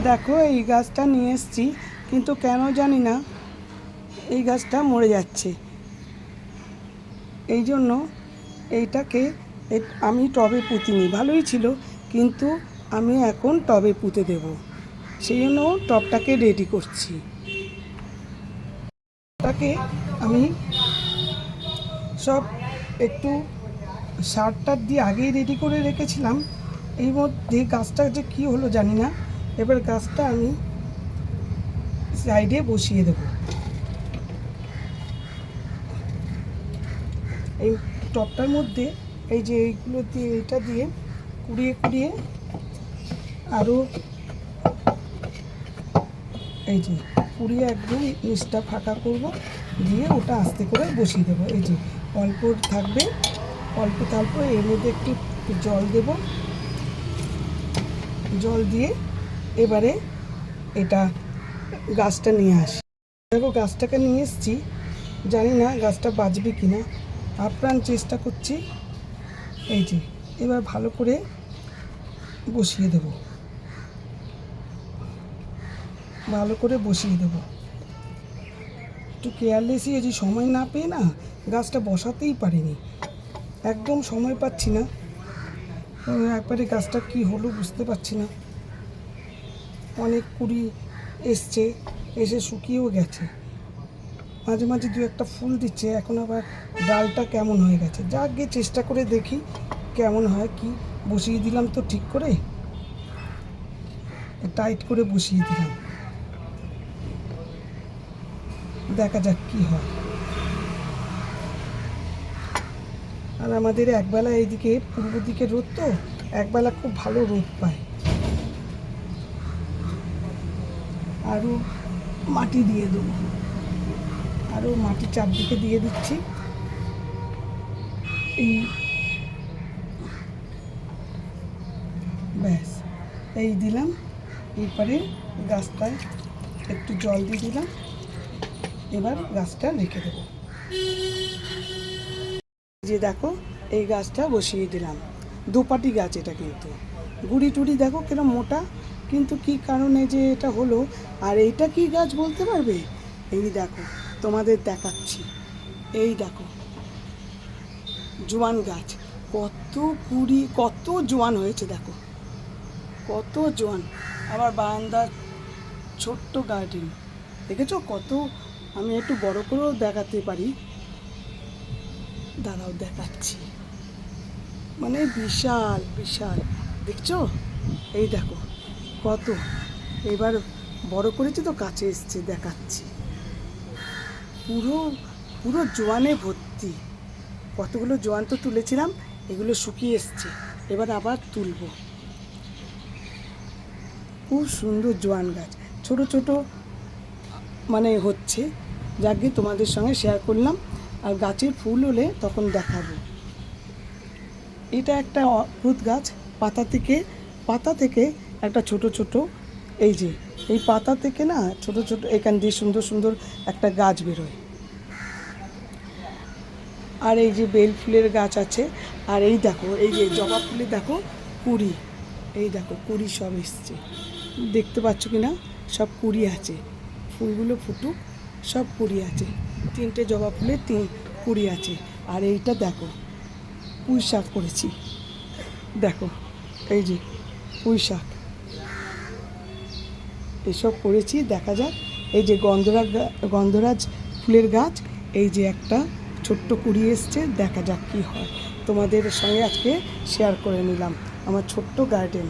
দেখো এই গাছটা নিয়ে এসেছি, কিন্তু কেন জানি না এই গাছটা মরে যাচ্ছে। এই জন্য এইটাকে আমি টবে পুঁতিনি, ভালোই ছিল, কিন্তু আমি এখন টবে পুঁতে দেব। সেই জন্য টবটাকে রেডি করছি। টবটাকে আমি সব একটু সার টার দিয়ে আগেই রেডি করে রেখেছিলাম। এই মধ্যে গাছটা যে কী হলো জানি না। এবার গাছটা আমি সাইডে বসিয়ে দেব। এই টবটার মধ্যে এই যে এইগুলো দিয়ে, এটা দিয়ে কুড়িয়ে কুড়িয়ে আরও এই যে কুড়িয়ে একদম নিচটা ফাঁকা করব, দিয়ে ওটা আস্তে করে বসিয়ে দেবো। এই যে অল্প থাকবে, অল্প থাকবে, এর মধ্যে একটু জল দেব। জল দিয়ে এবারে এটা গাছটা নিয়ে আসি। দেখো গাছটাকে নিয়ে এসেছি, জানি না গাছটা বাঁচবে কি না, আপ্রাণ চেষ্টা করছি। এই যে এবার ভালো করে বসিয়ে দেব, ভালো করে বসিয়ে দেব। একটু কেয়ারলেসই হয়েছি, সময় না পেয়ে না গাছটা বসাতেই পারিনি, একদম সময় পাচ্ছি না। একবারে গাছটা কি হলো বুঝতে পারছি না। অনেক কুড়ি এসছে, এসে শুকিয়েও গেছে, মাঝে মাঝে দু একটা ফুল দিচ্ছে। এখন আবার ডালটা কেমন হয়ে গেছে, যাক গিয়ে চেষ্টা করে দেখি কেমন হয়। কি বসিয়ে দিলাম তো ঠিক করে, টাইট করে বসিয়ে দিলাম, দেখা যাক কি হয়। আর আমাদের একবেলা এইদিকে পূর্ব দিকে রোদ, তো একবেলা খুব ভালো রোদ পায়। আরও মাটি দিয়ে দেবো, আরও মাটি চারদিকে দিয়ে দিচ্ছি। এই ব্যাস, এই দিলাম। এরপরে গাছটায় একটু জল দিয়ে দিলাম, এবার গাছটা রেখে দেবো। যে দেখো এই গাছটা বসিয়ে দিলাম, দুপাটি গাছ এটা, কিন্তু গুড়ি টুড়ি দেখো কিরম মোটা, কিন্তু কি কারণে যে এটা হলো। আর এইটা কি গাছ বলতে পারবে? এই দেখো তোমাদের দেখাচ্ছি, এই দেখো জোয়ান গাছ, কত কুড়ি, কত জোয়ান হয়েছে দেখো, কত জোয়ান। আবার বারান্দার ছোট্ট গার্ডেন, দেখেছো কত। আমি একটু বড় করেও দেখাতে পারি, দাঁড়াও দেখাচ্ছি, মানে বিশাল বিশাল, দেখছো? এই দেখো কত, এবার বড় করেছি তো কাছে এসছে, দেখাচ্ছি। পুরো পুরো জোয়ানে ভর্তি, কতগুলো জোয়ান তো তুলেছিলাম, এগুলো শুকিয়ে এসছে, এবার আবার তুলবো। খুব সুন্দর জোয়ান গাছ, ছোট ছোট মানে হচ্ছে, যাকে তোমাদের সঙ্গে শেয়ার করলাম। আর গাছের ফুল হলে তখন দেখাবো। এটা একটা অদ্ভুত গাছ, পাতা থেকে একটা ছোট ছোট, এই যে এই পাতা থেকে না ছোট ছোট এখান দিয়ে সুন্দর সুন্দর একটা গাছ বেরোয়। আর এই যে বেল ফুলের গাছ আছে। আর এই দেখো এই যে জবা ফুলে দেখো কুড়ি, এই দেখো কুড়ি সব এসছে, দেখতে পাচ্ছ কি না? সব কুড়ি আছে, ফুলগুলো ফুটুক, সব কুড়ি আছে। তিনটে জবা ফুলে কুড়ি আছে। আর এইটা দেখো পুঁই শাক করেছি, দেখো এই যে পুঁই শাক, এসব করেছি। দেখা যাক, এই যে গন্ধরাজ ফুলের গাছ, এই যে একটা ছোট্ট কুড়ি এসছে, দেখা যাক কি হয়। তোমাদের সঙ্গে আজকে শেয়ার করে নিলাম আমার ছোট্ট গার্ডেন।